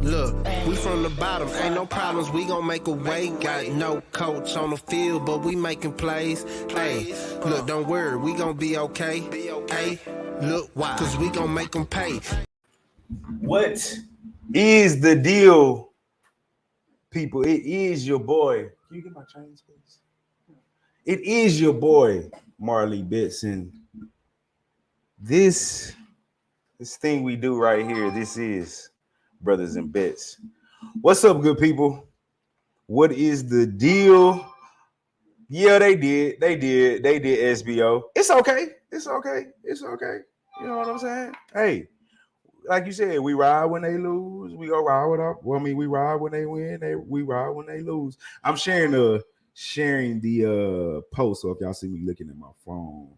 Look, we from the bottom, ain't no problems, we gon' make a way. Got no coach on the field, but we making plays. Hey, look, don't worry, we gon' be okay. Hey, look, why? Cause we gon' make them pay. What is the deal, people? It is your boy. Can you get my chains, please? It is your boy, Marley Bitson. This thing we do right here, this is Brothers and Bets. What's up, good people? What is the deal? Yeah, they did SBO. It's okay. You know what I'm saying? Hey, like you said, we ride when they lose. We go ride with up. Well, I mean, we ride when they win. We ride when they lose. I'm sharing the post. So if y'all see me looking at my phone,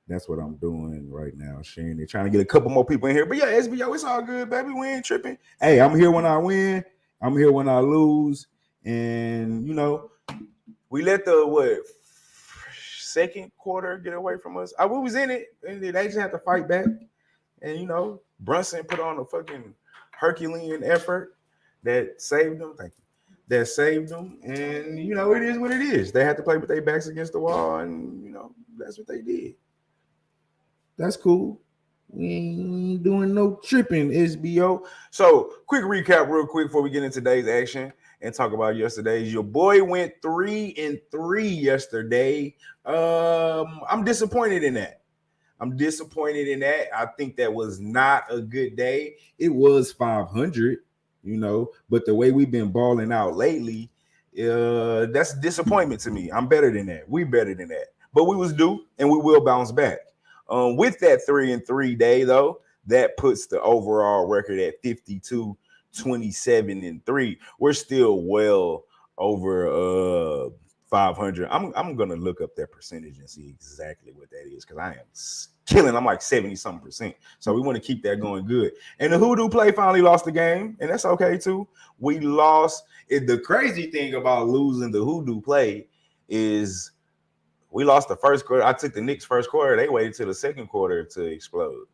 that's what I'm doing right now. Sharing it, trying to get a couple more people in here. But yeah, SBO, it's all good, baby. We ain't tripping. Hey, I'm here when I win. I'm here when I lose. And you know, we let the second quarter get away from us. We was in it, and they just had to fight back. And you know, Brunson put on a fucking Herculean effort that saved them. Thank you. That saved them. And you know, it is what it is. They had to play with their backs against the wall, and you know, that's what they did. That's cool. We ain't doing no tripping, SBO. So, quick recap, real quick, before we get into today's action and talk about yesterday's. Your boy went 3-3 yesterday. I'm disappointed in that. I think that was not a good day. It was 500, you know, but the way we've been balling out lately, that's a disappointment to me. I'm better than that. We better than that. But we was due, and we will bounce back. With that 3-3 day, though, that puts the overall record at 52, 27, and 3. We're still well over 500. I'm gonna look up that percentage and see exactly what that is because I am killing. I'm like 70-something%. So we want to keep that going good. And the Hoodoo play finally lost the game, and that's okay too. We lost. The crazy thing about losing the Hoodoo play is we lost the first quarter. I took the Knicks first quarter. They waited till the second quarter to explode.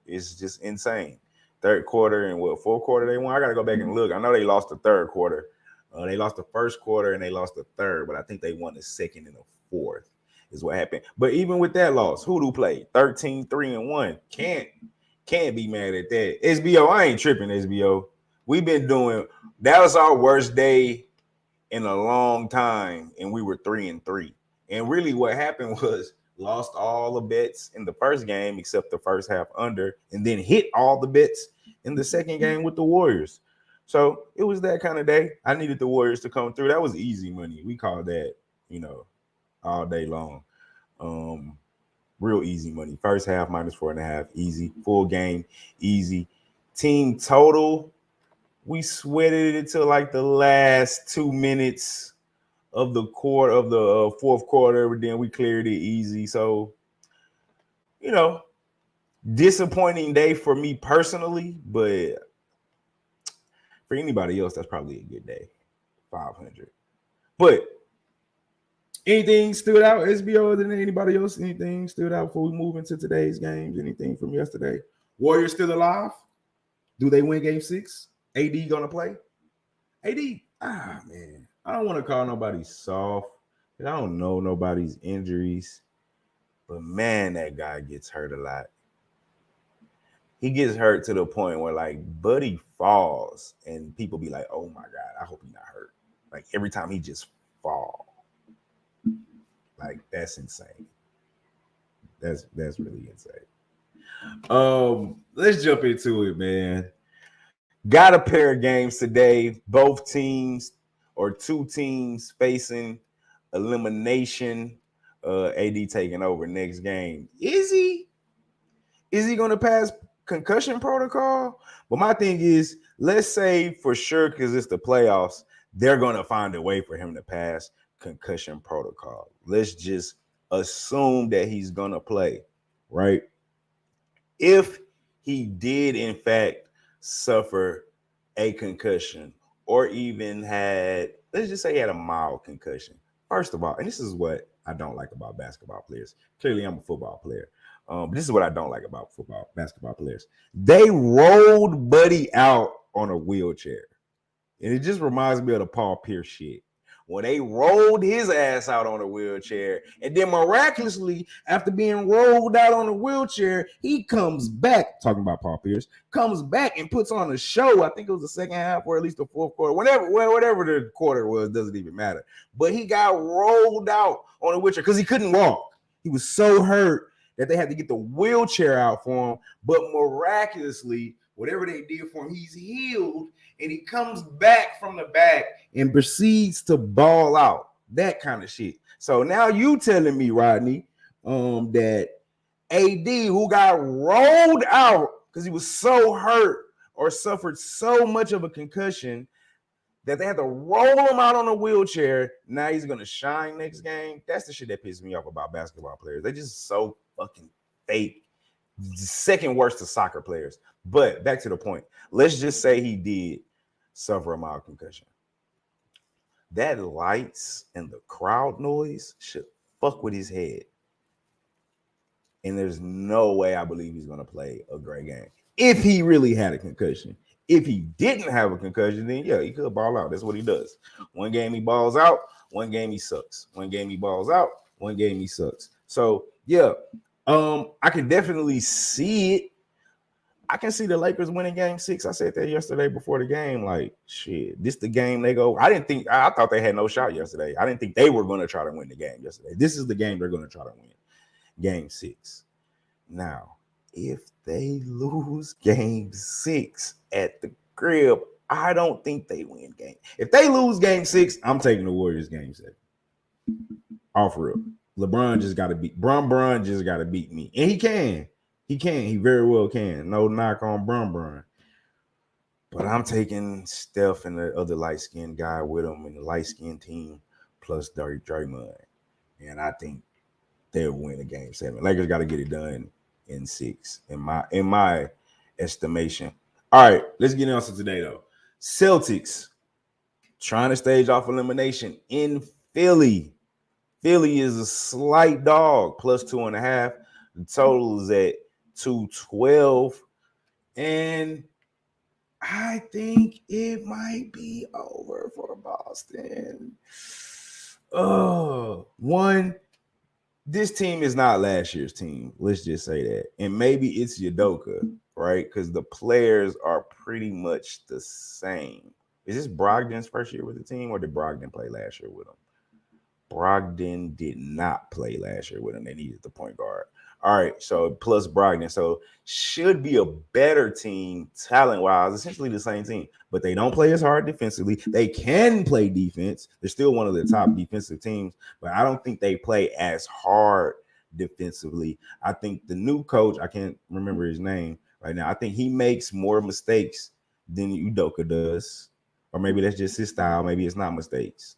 It's just insane. Third quarter and fourth quarter they won. I got to go back and look. I know they lost the third quarter. They lost the first quarter and they lost the third, but I think they won the second and the fourth is what happened. But even with that loss, Hoodoo played 13-3-1. Can't be mad at that. SBO, I ain't tripping, SBO. We've been doing – that was our worst day in a long time, and we were 3-3. And really what happened was lost all the bets in the first game except the first half under, and then hit all the bets in the second game with the Warriors. So it was that kind of day. I needed the Warriors to come through. That was easy money. We called that, you know, all day long. Real easy money. First half -4.5, easy. Full game, easy. Team total, we sweated it until like the last 2 minutes of the fourth quarter, then we cleared it easy. So, you know, disappointing day for me personally, but for anybody else, that's probably a good day. 500. But anything stood out, SBO, other than anybody else? Anything stood out before we move into today's games? Anything from yesterday? Warriors still alive? Do they win game 6? AD gonna play? AD, man. I don't want to call nobody soft. I don't know nobody's injuries. But man, that guy gets hurt a lot. He gets hurt to the point where like Buddy falls and people be like, oh my God, I hope he's not hurt. Like every time he just fall. Like that's insane. That's really insane. Let's jump into it, man. Got a pair of games today. Both teams or two teams facing elimination. AD taking over next game. Is he going to pass concussion protocol? But my thing is, let's say for sure, because it's the playoffs, they're going to find a way for him to pass concussion protocol. Let's just assume that he's going to play, right? If he did, in fact, suffer a concussion or even had, let's just say he had a mild concussion. First of all, and this is what I don't like about basketball players. Clearly, I'm a football player. But this is what I don't like about basketball players. They rolled Buddy out on a wheelchair. And it just reminds me of the Paul Pierce shit. When they rolled his ass out on a wheelchair, and then miraculously, after being rolled out on a wheelchair, he comes back, talking about Paul Pierce, comes back and puts on a show. I think it was the second half or at least the fourth quarter. Whatever the quarter was, doesn't even matter. But he got rolled out on a wheelchair because he couldn't walk. He was so hurt that they had to get the wheelchair out for him. But miraculously, whatever they did for him, he's healed. And he comes back from the back and proceeds to ball out. That kind of shit. So now you telling me, Rodney, that AD, who got rolled out because he was so hurt or suffered so much of a concussion that they had to roll him out on a wheelchair, now he's going to shine next game. That's the shit that pisses me off about basketball players. They're just so fucking fake. Second worst to soccer players. But back to the point. Let's just say he did suffer a mild concussion. That lights and the crowd noise should fuck with his head. And there's no way I believe he's going to play a great game. If he really had a concussion. If he didn't have a concussion, then yeah, he could ball out. That's what he does. One game he balls out, one game he sucks. One game he balls out, one game he sucks. So yeah, I can definitely see it. I can see the Lakers winning game 6. I said that yesterday before the game. Like, shit, this the game they go. I thought they had no shot yesterday. I didn't think they were going to try to win the game yesterday. This is the game they're going to try to win. Game 6. Now, if they lose game 6 at the crib, I don't think they win game. If they lose game 6, I'm taking the Warriors game 7. Off real. LeBron just got to beat. Bron just got to beat me. And he can. He can. He very well can. No knock on Bron. But I'm taking Steph and the other light-skinned guy with him and the light-skinned team plus Draymond. And I think they'll win a game 7. Lakers got to get it done in 6, in my estimation. All right, let's get into today, though. Celtics trying to stage off elimination in Philly. Philly is a slight dog, plus 2.5. The total is at 212. And I think it might be over for Boston. One, this team is not last year's team. Let's just say that. And maybe it's Udoka, right? Because the players are pretty much the same. Is this Brogdon's first year with the team, or did Brogdon play last year with him? Brogdon did not play last year with him. They needed the point guard. All right, so plus Brogdon. So should be a better team talent-wise, essentially the same team. But they don't play as hard defensively. They can play defense. They're still one of the top defensive teams, but I don't think they play as hard defensively. I think the new coach, I can't remember his name right now, I think he makes more mistakes than Udoka does. Or maybe that's just his style. Maybe it's not mistakes.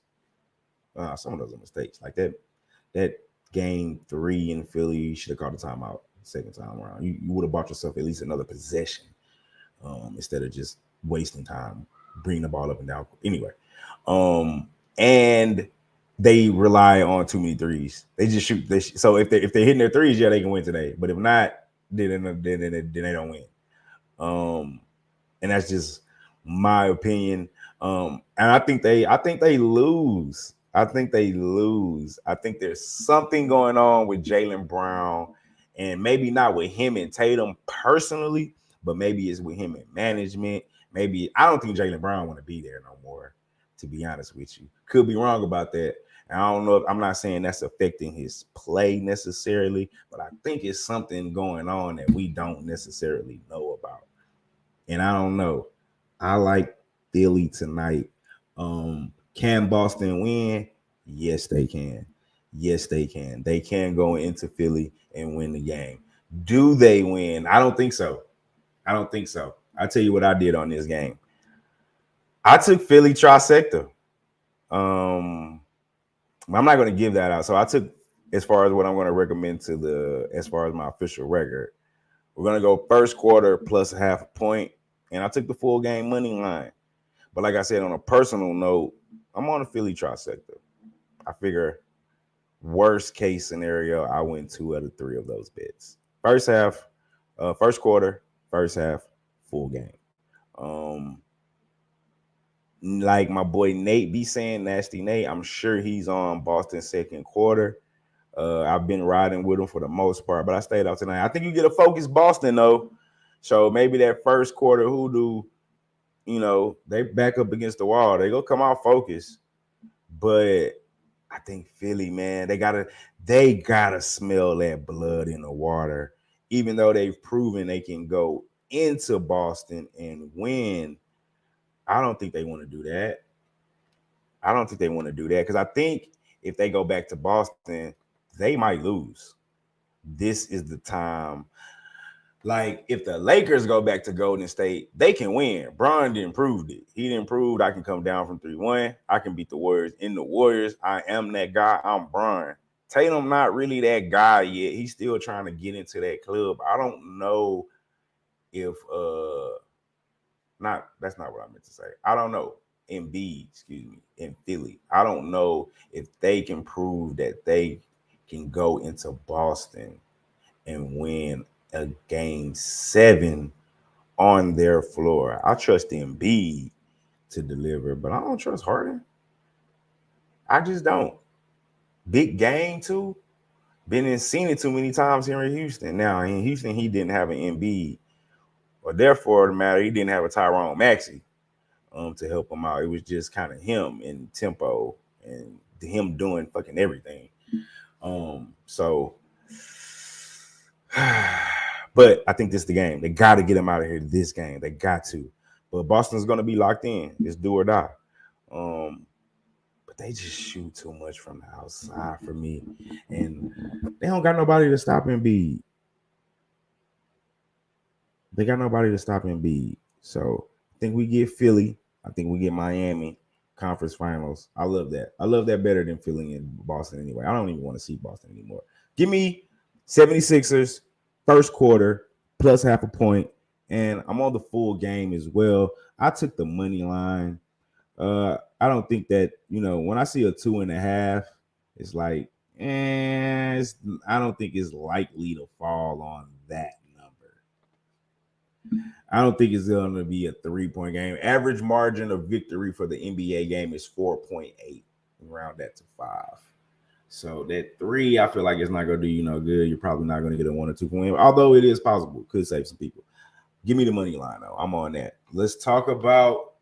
Some of those are mistakes. Like that game 3 in Philly, you should have called a timeout second time around. You would have bought yourself at least another possession instead of just wasting time bringing the ball up and down. Anyway, and they rely on too many threes. They just shoot. So if they're hitting their threes, yeah, they can win today. But if not, then they don't win. And that's just my opinion. And I think they lose. I think there's something going on with Jaylen Brown, and maybe not with him and Tatum personally, but maybe it's with him and management. Maybe I don't think Jaylen Brown want to be there no more, to be honest with you. Could be wrong about that. And I don't know. I'm not saying that's affecting his play necessarily, but I think it's something going on that we don't necessarily know about. And I don't know. I like Philly tonight. Can Boston win? Yes, they can. Yes, they can. They can go into Philly and win the game. Do they win? I don't think so. I'll tell you what I did on this game. I took Philly trifecta. I'm not going to give that out. So I took, as far as what I'm going to recommend as far as my official record, we're going to go first quarter plus half a point. And I took the full game money line. But like I said, on a personal note, I'm on a Philly trifecta. I figure worst case scenario, I win 2 out of 3 of those bets. First quarter, first half, full game. like my boy Nate be saying, Nasty Nate, I'm sure he's on Boston second quarter. I've been riding with him for the most part, but I stayed out tonight. I think you get a focused Boston though. So maybe that first quarter hoodoo, they back up against the wall. They go come out focused. But I think Philly, man, they gotta smell that blood in the water. Even though they've proven they can go into Boston and win, I don't think they want to do that. I don't think they want to do that because I think if they go back to Boston, they might lose. This is the time. Like, if the Lakers go back to Golden State, they can win. Bron didn't prove it. He didn't prove I can come down from 3-1. I can beat the Warriors. In the Warriors, I am that guy. I'm Bron. Tatum not really that guy yet. He's still trying to get into that club. I don't know if that's not what I meant to say. I don't know. Embiid, in Philly. I don't know if they can prove that they can go into Boston and win a game 7 on their floor. I trust Embiid to deliver, but I don't trust Harden. I just don't. Big game too. Seen it too many times here in Houston. Now in Houston, he didn't have an Embiid, or therefore the matter, he didn't have a Tyrone Maxey to help him out. It was just kind of him in tempo and him doing fucking everything. So but I think this is the game. They got to get him out of here this game. They got to. But Boston's going to be locked in. It's do or die. But they just shoot too much from the outside for me. And they don't got nobody to stop Embiid. They got nobody to stop Embiid. So I think we get Philly. I think we get Miami conference finals. I love that. I love that better than Philly and Boston anyway. I don't even want to see Boston anymore. Give me 76ers first quarter plus half a point, and I'm on the full game as well. I took the money line. I don't think that, when I see a 2.5, it's like, I don't think it's likely to fall on that number. I don't think it's going to be a 3-point game. Average margin of victory for the NBA game is 4.8. Round that to 5. So that 3, I feel like it's not going to do you no good. You're probably not going to get a 1 or 2 point, although it is possible. Could save some people. Give me the money line, though. I'm on that. Let's talk about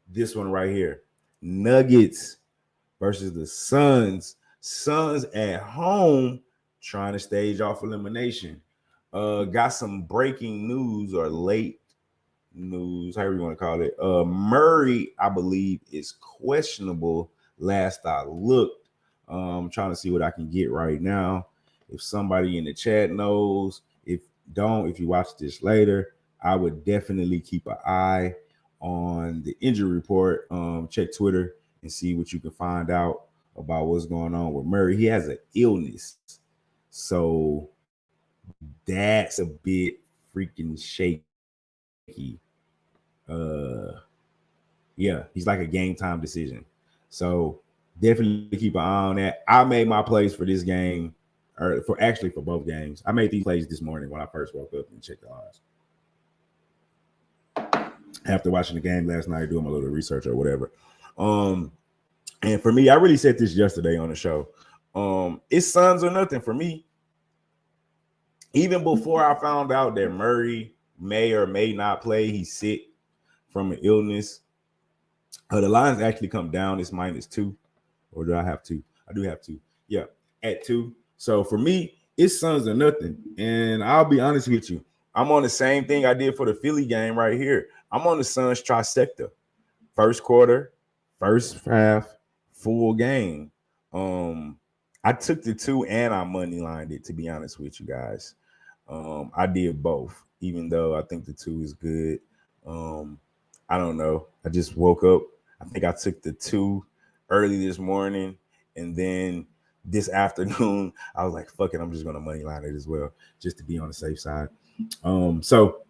this one right here. Nuggets versus the Suns. Suns at home trying to stage off elimination. Got some breaking news or late news, however you want to call it. Murray, I believe, is questionable. Last I looked. I'm trying to see what I can get right now. If somebody in the chat knows, if you watch this later, I would definitely keep an eye on the injury report. Check Twitter and see what you can find out about what's going on with Murray. He has an illness, so that's a bit freaking shaky. Yeah, he's like a game time decision. So definitely keep an eye on that. I made my plays for this game, or for both games. I made these plays this morning when I first woke up and checked the odds. After watching the game last night, doing a little research or whatever. And for me, I really said this yesterday on the show. It's Suns or nothing for me. Even before I found out that Murray may or may not play, he's sick from an illness. The lines actually come down. It's -2. Or do I have 2? I do have 2. Yeah, at 2. So for me, it's Suns or nothing. And I'll be honest with you. I'm on the same thing I did for the Philly game right here. I'm on the Suns trifecta. First quarter, first half, full game. I took the 2 and I money lined it, to be honest with you guys. I did both, even though I think the 2 is good. I don't know. I just woke up. I think I took the 2 early this morning, and then this afternoon, I was like, fuck it, I'm just gonna money line it as well, just to be on the safe side. So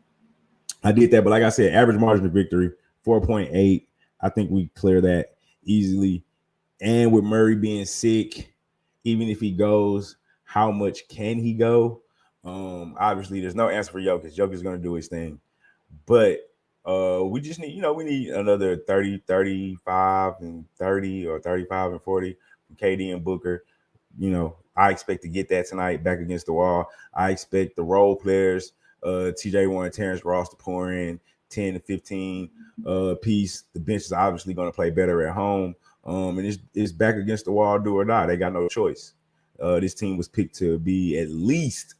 I did that, but like I said, average margin of victory, 4.8. I think we clear that easily. And with Murray being sick, even if he goes, how much can he go? Obviously, there's no answer for Jokic. Jokic's gonna do his thing, but We just need, we need another 30, 35, and 30 or 35 and 40 from KD and Booker. I expect to get that tonight back against the wall. I expect the role players, TJ Warren, Terrence Ross, to pour in 10 to 15 piece. The bench is obviously going to play better at home. And it's back against the wall, do or die. They got no choice. This team was picked to be at least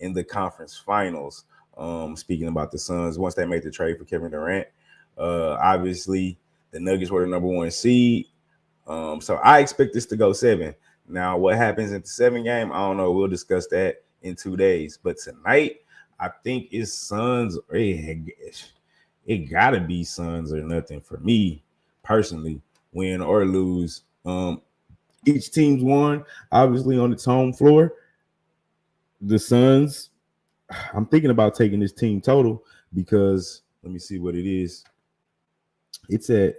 in the conference finals. Speaking about the Suns, once they made the trade for Kevin Durant, obviously the Nuggets were the number one seed. So I expect this to go 7. Now, what happens in the 7 game, I don't know. We'll discuss that in 2 days. But tonight, I think it's Suns. It gotta be Suns or nothing for me personally, win or lose. Each team's won, obviously, on its home floor. The Suns, I'm thinking about taking this team total because let me see what it is. It's at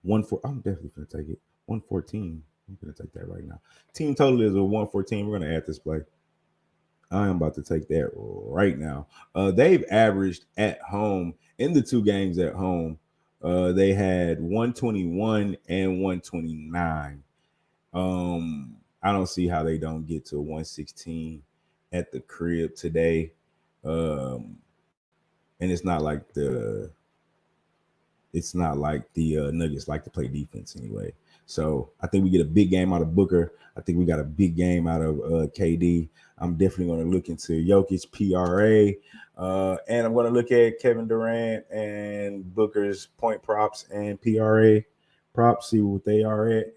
1-4. I'm definitely gonna take it. 114. I'm gonna take that right now. Team total is a 114. We're gonna add this play. I am about to take that right now. They've averaged at home in the 2 games at home. They had 121 and 129. I don't see how they don't get to 116 at the crib today. And it's not like the Nuggets like to play defense anyway. So I think we get a big game out of Booker. I think we got a big game out of KD. I'm definitely going to look into Jokic PRA. And I'm going to look at Kevin Durant and Booker's point props and PRA props, see what they are at.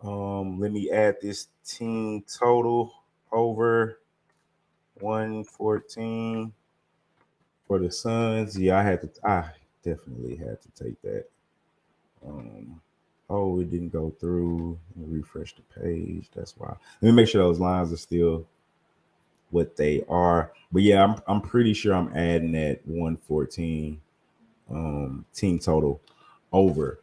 Let me add this team total over 114 for the Suns. Yeah, I definitely had to take that. It didn't go through. Let me refresh the page. That's why. Let me make sure those lines are still what they are. But yeah, I'm pretty sure I'm adding that 114 team total over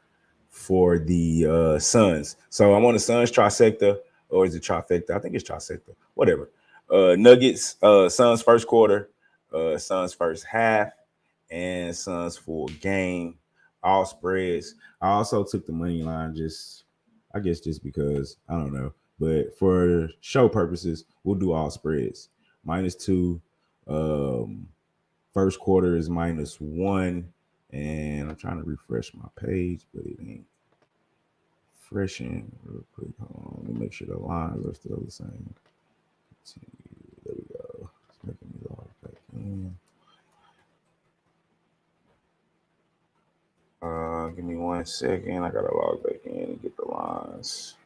for the Suns. So I'm on the Suns trifecta, or is it trifecta? I think it's trifecta. Whatever. Nuggets, Suns first quarter, Suns first half, and Suns full game. All spreads. I also took the money line just because I don't know, but for show purposes, we'll do all spreads. -2. First quarter is -1, and I'm trying to refresh my page, but it ain't freshing real quick. Hold on, let me make sure the lines are still the same. There we go. It's making me log back in. Give me 1 second. I gotta log back in and get the lines.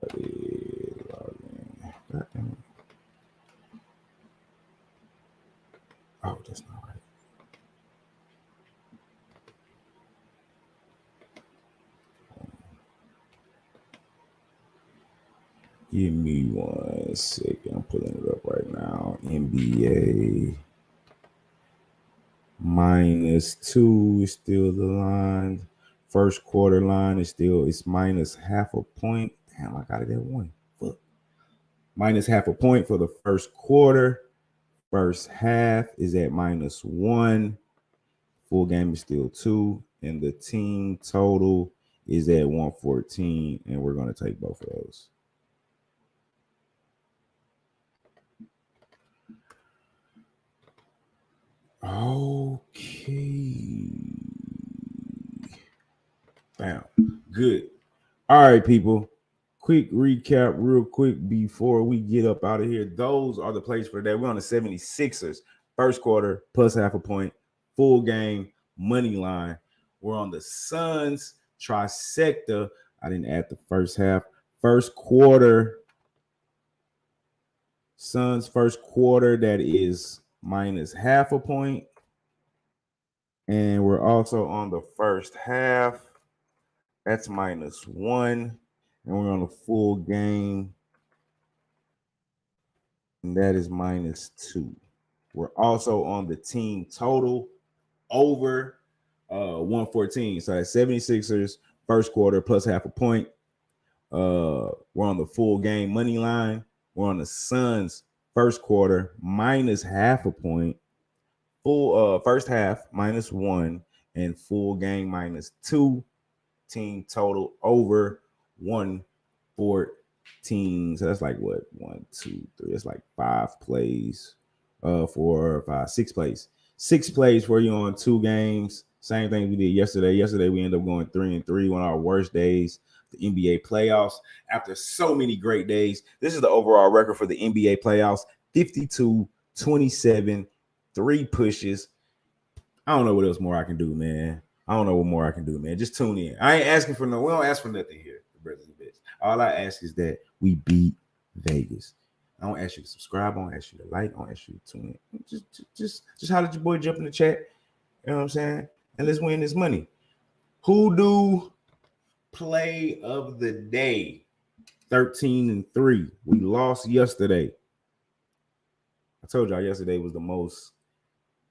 Log in. God damn it. Oh, that's not right. Give me 1 second. I'm pulling it up right now. NBA -2 is still the line. First quarter line is still, it's -0.5 point. Damn, I got it at 1. Fuck. -0.5 point for the first quarter. First half is at -1. Full game is still 2. And the team total is at 114. And we're going to take both of those. Okay. Bam. Good. All right, people. Quick recap, real quick, before we get up out of here. Those are the plays for today. We're on the 76ers. First quarter, +0.5 point. Full game, money line. We're on the Suns trifecta. I didn't add the first half. First quarter, Suns first quarter, that is -0.5 point. And we're also on the first half. That's -1. And we're on a full game. And that is -2. We're also on the team total over 114. So that's 76ers first quarter +0.5 point. We're on the full game money line. We're on the Suns first quarter -0.5 point. Full first half -1 and full game -2. Team total over 114. So that's like what? 1, 2, 3. That's like 5 plays. 4, 5, 6 plays. 6 plays for you on 2 games. Same thing we did yesterday. Yesterday we ended up going 3-3, one of our worst days. The NBA playoffs after so many great days. This is the overall record for the NBA playoffs: 52, 27, 3 pushes. I don't know what else more I can do, man. I don't know what more I can do, man. Just tune in. I ain't asking for we don't ask for nothing here, brothers and bitches. All I ask is that we beat Vegas. I don't ask you to subscribe. I don't ask you to like. I don't ask you to tune in. Just how did your boy jump in the chat? You know what I'm saying? And let's win this money. Hoodoo play of the day: 13-3. We lost yesterday. I told y'all yesterday was the most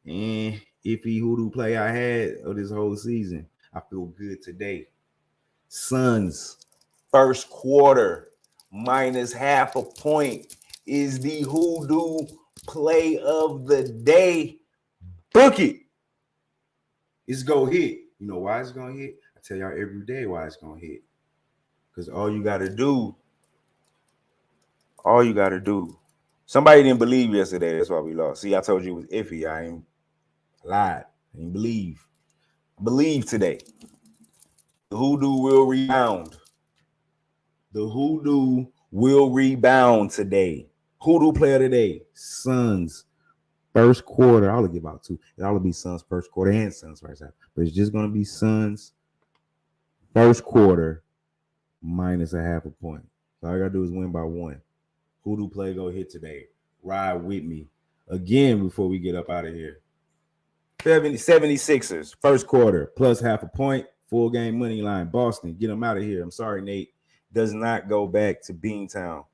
iffy hoodoo play I had of this whole season. I feel good today. Suns first quarter -0.5 point is the hoodoo play of the day. Book it. It's gonna hit. You know why it's gonna hit? I tell y'all every day why it's gonna hit. Because all you gotta do. Somebody didn't believe yesterday. That's why we lost. See, I told you it was iffy. I ain't lied. I didn't believe. I believe today. The hoodoo will rebound. The hoodoo will rebound today. Hoodoo player today. Suns first quarter. I'll give out 2. It'll be Suns first quarter and Suns first half. But it's just gonna be Suns first quarter -0.5 point. So all I gotta do is win by 1. Hoodoo play go hit today. Ride with me again before we get up out of here. 76ers first quarter +0.5 point. Full game money line. Boston, get them out of here. I'm sorry, Nate. Does not go back to Beantown.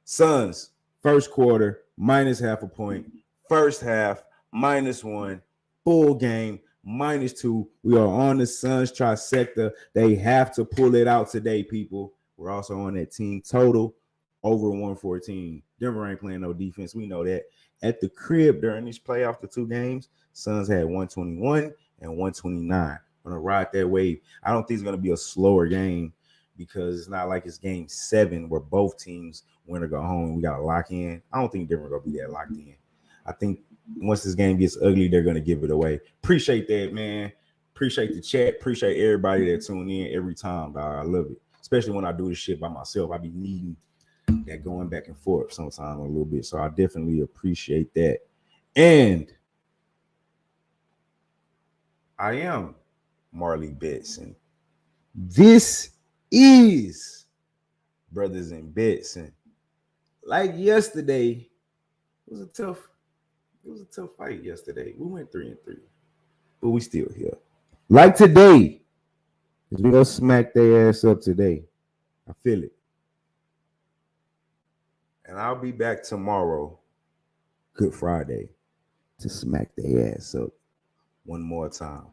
Suns first quarter -0.5 point. First half -1. Full game -2. We are on the Suns trifecta. They have to pull it out today, people. We're also on that team total over 114. Denver ain't playing no defense. We know that. At the crib during these playoffs, the 2 games, Suns had 121 and 129. I'm gonna ride that wave. I don't think it's gonna be a slower game because it's not like it's game 7 where both teams win or go home. We gotta lock in. I don't think Denver gonna be that locked in. I think once this game gets ugly, they're gonna give it away. Appreciate that, man. Appreciate the chat. Appreciate everybody that tune in every time, dog. I love it. Especially when I do this shit by myself. I be needing that going back and forth sometime a little bit. So I definitely appreciate that. And I am Marley Betts, and this is Brothers and Bets. And like yesterday, it was a tough fight yesterday. We went 3-3, but we still here. Like today, we gonna smack their ass up today. I feel it. And I'll be back tomorrow, Good Friday, to smack their ass up one more time.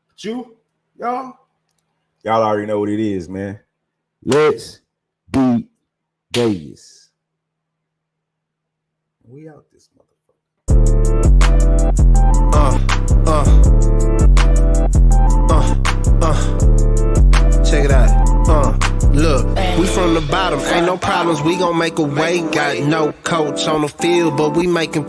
But y'all already know what it is, man. Let's beat Vegas. We out this motherfucker. Check it out. Look, we from the bottom, ain't no problems, we gon' make a way. Got no coach on the field, but we making